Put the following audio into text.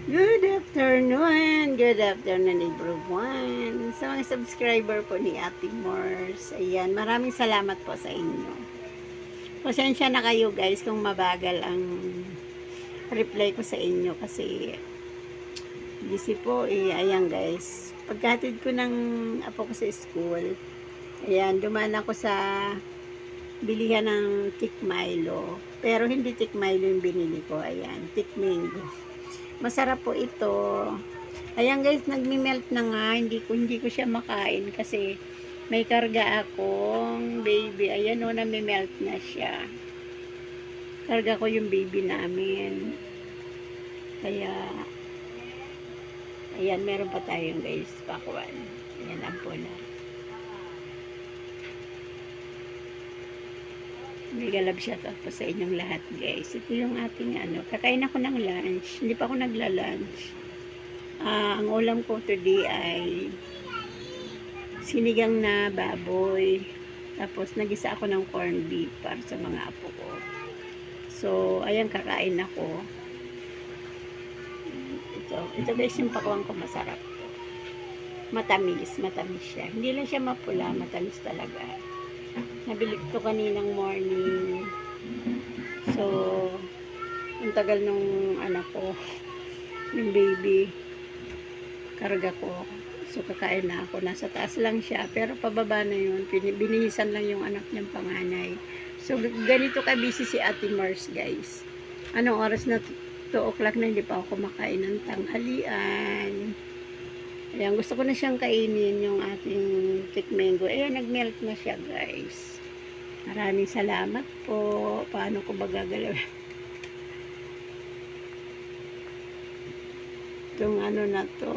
Good afternoon everyone. Sa mga subscriber po ni Ate Mors, ayan, maraming salamat po sa inyo. Pasensya na kayo guys kung mabagal ang reply ko sa inyo kasi busy po ayan guys. Pagkatid ko ng apo ko sa school, ayan, dumaan ako sa bilihan ng Tik Milo. Pero hindi Tik Milo yung binili ko, ayan, Tik Mango. Masarap po ito. Ayan guys, nagmi-melt na nga. Hindi ko siya makain kasi may karga akong baby. Ayan o, nami-melt na siya. Karga ko yung baby namin. Kaya, ayan, meron pa tayong guys, pakwan. Ayan, ampula. Mega love shout out po sa inyong lahat guys. Ito yung ating kakain ako ng lunch. Hindi pa ako nagla-lunch. Ang ulam ko today ay sinigang na baboy. Tapos nagisa ako ng corned beef para sa mga apo ko. So, ayan, kakain ako. Ito guys yung pakuan ko, masarap to. Matamis siya. Hindi lang siya mapula, matamis talaga. Nabili ko kaninang morning. So, ang tagal nung anak ko, yung baby, karga ko. So, kakain na ako. Nasa taas lang siya, pero pababa na yun. Binihisan lang yung anak niyang panganay. So, ganito ka-busy si Ate Mars, guys. Anong oras na? 2 o'clock na, hindi pa ako kumakain ng tanghalian. Ayan, gusto ko na siyang kainin yung ating Tik Mango. Ayan, nag-melt na siya, guys. Maraming salamat po. Paano ko ba gagalawin? Itong na to.